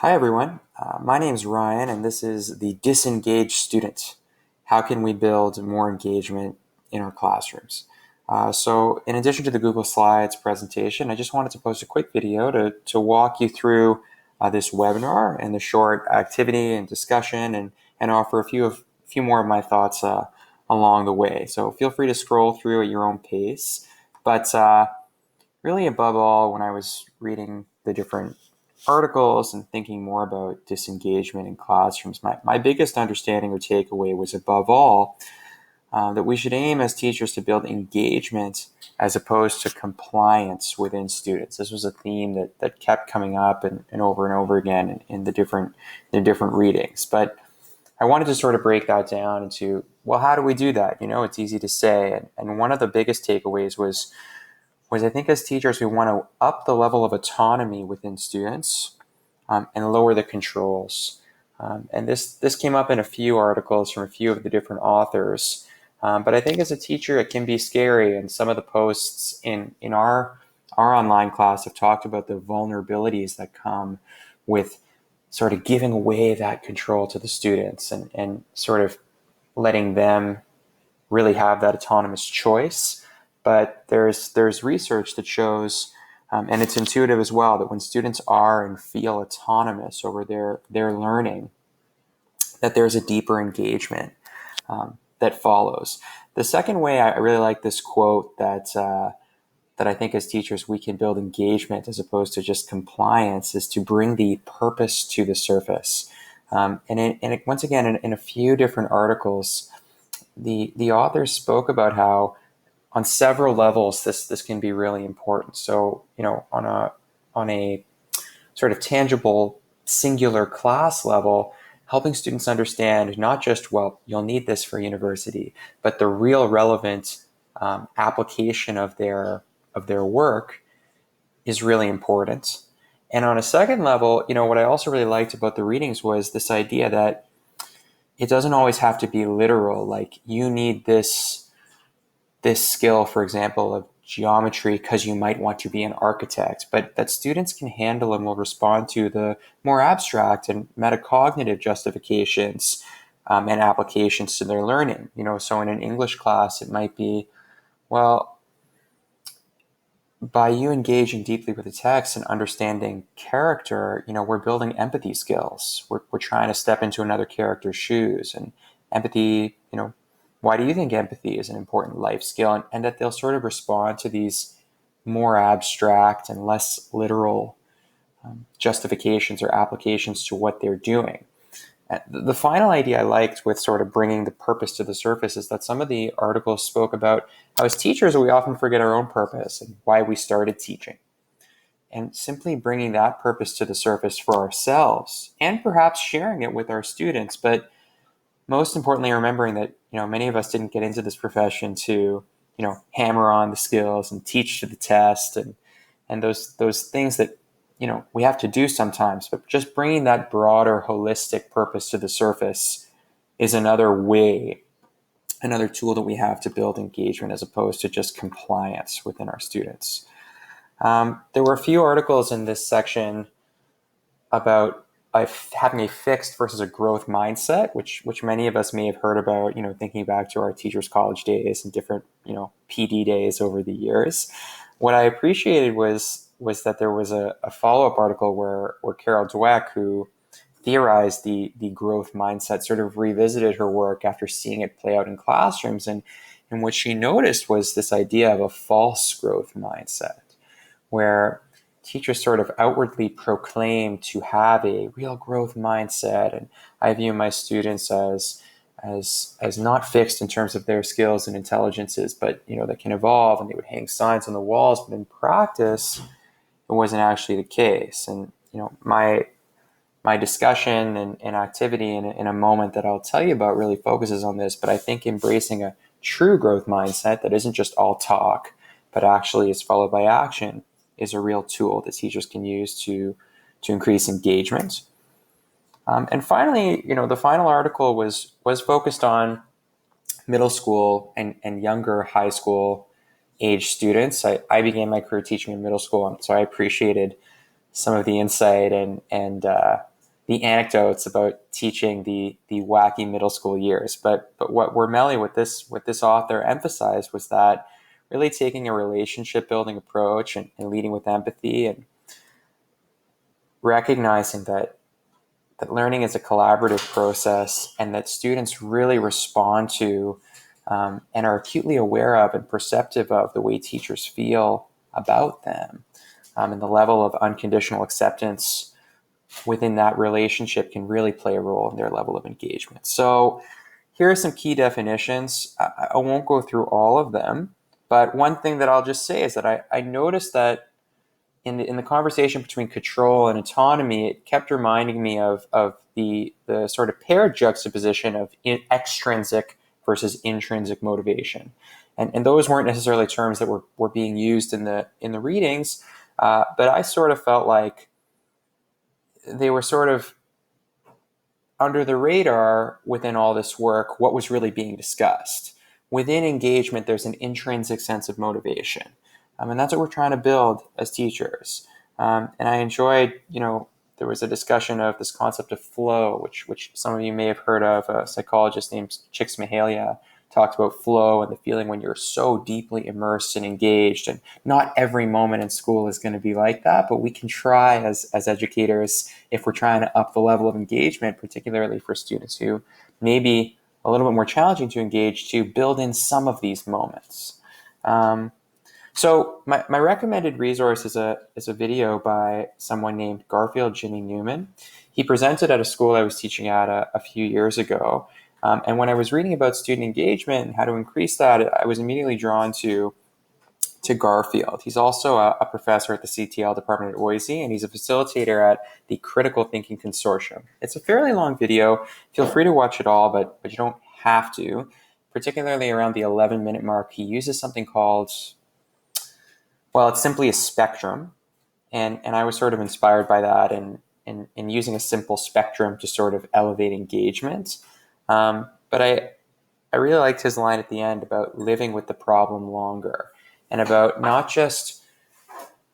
Hi, everyone. My name is Ryan, and this is the Disengaged Student. How can we build more engagement in our classrooms? So, in addition to the Google Slides presentation, I just wanted to post a quick video to walk you through this webinar and the short activity and discussion and offer a few more of my thoughts along the way. So, feel free to scroll through at your own pace. But really, above all, when I was reading the different articles and thinking more about disengagement in classrooms, my biggest understanding or takeaway was above all that we should aim as teachers to build engagement as opposed to compliance within students. This was a theme that kept coming up and over again in the different readings. But I wanted to sort of break that down into, well, how do we do that? It's easy to say. And one of the biggest takeaways was I think as teachers, we want to up the level of autonomy within students and lower the controls. And this came up in a few articles from a few of the different authors. But I think as a teacher, it can be scary. And some of the posts in our online class have talked about the vulnerabilities that come with sort of giving away that control to the students and sort of letting them really have that autonomous choice. But there's research that shows, and it's intuitive as well, that when students are and feel autonomous over their learning, that there's a deeper engagement that follows. The second way I really like this quote that I think as teachers we can build engagement as opposed to just compliance is to bring the purpose to the surface. Once again, in a few different articles, the authors spoke about how on several levels this can be really important. So on a sort of tangible singular class level, helping students understand not just, well, you'll need this for university, but the real relevant application of their work is really important. And on a second level, what I also really liked about the readings was this idea that it doesn't always have to be literal. Like you need this skill, for example, of geometry because you might want to be an architect, but that students can handle and will respond to the more abstract and metacognitive justifications and applications to their learning. So in an English class, it might be, well, by you engaging deeply with the text and understanding character, we're building empathy skills. We're trying to step into another character's shoes. And empathy, why do you think empathy is an important life skill? And that they'll sort of respond to these more abstract and less literal justifications or applications to what they're doing. The final idea I liked with sort of bringing the purpose to the surface is that some of the articles spoke about how as teachers we often forget our own purpose and why we started teaching. And simply bringing that purpose to the surface for ourselves and perhaps sharing it with our students. But most importantly, remembering that, many of us didn't get into this profession to, hammer on the skills and teach to the test and those things that we have to do sometimes, but just bringing that broader holistic purpose to the surface is another way, another tool that we have to build engagement as opposed to just compliance within our students. There were a few articles in this section about having a fixed versus a growth mindset, which many of us may have heard about, thinking back to our teachers' college days and different, PD days over the years. What I appreciated was that there was a follow-up article where Carol Dweck, who theorized the growth mindset, sort of revisited her work after seeing it play out in classrooms. And what she noticed was this idea of a false growth mindset, where teachers sort of outwardly proclaim to have a real growth mindset. And I view my students as not fixed in terms of their skills and intelligences, but that can evolve, and they would hang signs on the walls. But in practice, it wasn't actually the case. And my discussion and activity in a moment that I'll tell you about really focuses on this. But I think embracing a true growth mindset that isn't just all talk, but actually is followed by action is a real tool that teachers can use to increase engagement. And finally, the final article was focused on middle school and younger high school age students. I began my career teaching in middle school, so I appreciated some of the insight and the anecdotes about teaching the wacky middle school years. But what Wormeli, with this author, emphasized was that really taking a relationship building approach and leading with empathy and recognizing that learning is a collaborative process and that students really respond to and are acutely aware of and perceptive of the way teachers feel about them. And the level of unconditional acceptance within that relationship can really play a role in their level of engagement. So here are some key definitions. I won't go through all of them, but one thing that I'll just say is that I noticed that in the conversation between control and autonomy, it kept reminding me of the sort of paired juxtaposition of extrinsic versus intrinsic motivation. And those weren't necessarily terms that were being used in the readings, but I sort of felt like they were sort of under the radar within all this work, what was really being discussed. Within engagement, there's an intrinsic sense of motivation. And that's what we're trying to build as teachers. And I enjoyed, there was a discussion of this concept of flow, which some of you may have heard of. A psychologist named Csikszentmihalyi talked about flow and the feeling when you're so deeply immersed and engaged. And not every moment in school is going to be like that, but we can try as educators, if we're trying to up the level of engagement, particularly for students who may be a little bit more challenging to engage, to build in some of these moments. So my recommended resource is a video by someone named Garfield Jimmy Newman. He presented at a school I was teaching at a few years ago. And when I was reading about student engagement and how to increase that, I was immediately drawn to Garfield. He's also a professor at the CTL department at OISE, and he's a facilitator at the Critical Thinking Consortium. It's a fairly long video. Feel free to watch it all, but you don't have to. Particularly around the 11-minute mark, he uses something called, well, it's simply a spectrum. And I was sort of inspired by that and using a simple spectrum to sort of elevate engagement. But I really liked his line at the end about living with the problem longer and about not just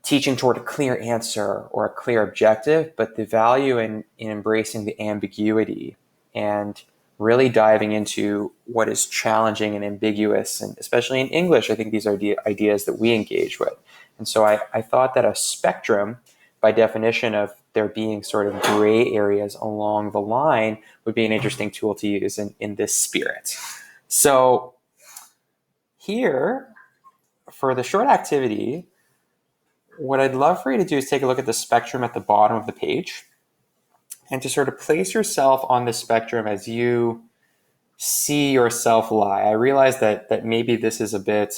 teaching toward a clear answer or a clear objective, but the value in embracing the ambiguity and really diving into what is challenging and ambiguous. And especially in English, I think these are ideas that we engage with. And so I thought that a spectrum, by definition of there being sort of gray areas along the line, would be an interesting tool to use in this spirit. So here, for the short activity, what I'd love for you to do is take a look at the spectrum at the bottom of the page and to sort of place yourself on the spectrum as you see yourself lie. I realize that maybe this is a bit,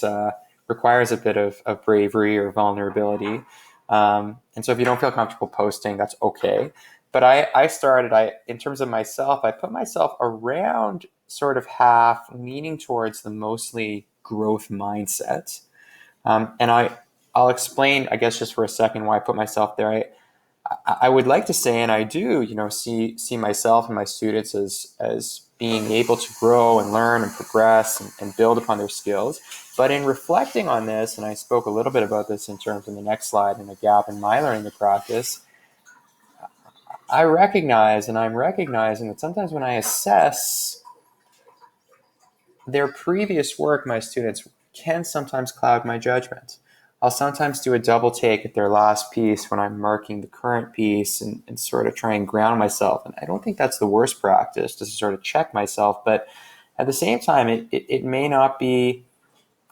requires a bit of bravery or vulnerability. And so if you don't feel comfortable posting, that's okay. But I started, in terms of myself, I put myself around sort of half, leaning towards the mostly growth mindset. And I'll explain, I guess, just for a second why I put myself there. I would like to say, and I do, see myself and my students as being able to grow and learn and progress and build upon their skills. But in reflecting on this, and I spoke a little bit about this in terms of the next slide and the gap in my learning to practice, I'm recognizing that sometimes when I assess their previous work, my students can sometimes cloud my judgment. I'll sometimes do a double take at their last piece when I'm marking the current piece and sort of try and ground myself. And I don't think that's the worst practice, to sort of check myself. But at the same time, it may not be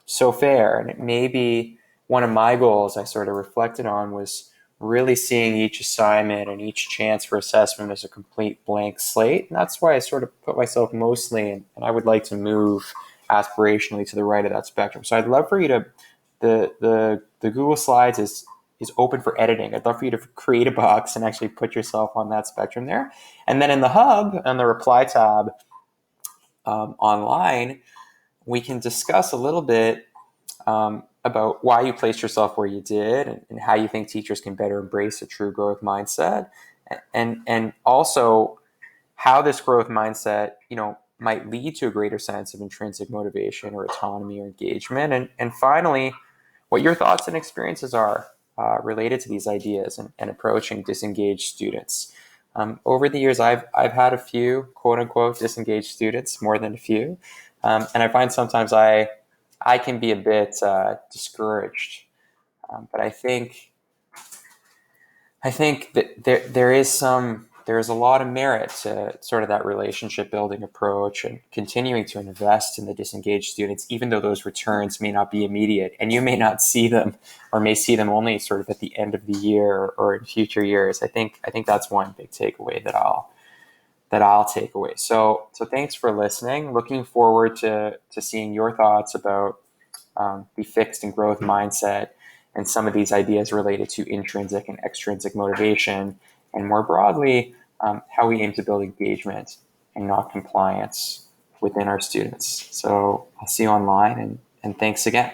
so fair. And it may be one of my goals I sort of reflected on was really seeing each assignment and each chance for assessment as a complete blank slate. And that's why I sort of put myself mostly, and I would like to move aspirationally to the right of that spectrum. So I'd love for you to, the Google Slides is open for editing. I'd love for you to create a box and actually put yourself on that spectrum there. And then in the hub, on the reply tab online, we can discuss a little bit about why you placed yourself where you did and how you think teachers can better embrace a true growth mindset, and also how this growth mindset, might lead to a greater sense of intrinsic motivation or autonomy or engagement. And finally, what your thoughts and experiences are related to these ideas and approaching disengaged students. Over the years, I've had a few quote unquote disengaged students, more than a few, and I find sometimes I can be a bit discouraged. But I think that there's a lot of merit to sort of that relationship building approach and continuing to invest in the disengaged students, even though those returns may not be immediate and you may not see them or may see them only sort of at the end of the year or in future years. I think that's one big takeaway that I'll take away. So thanks for listening. Looking forward to seeing your thoughts about the fixed and growth mindset and some of these ideas related to intrinsic and extrinsic motivation, and more broadly, how we aim to build engagement and not compliance within our students. So I'll see you online, and thanks again.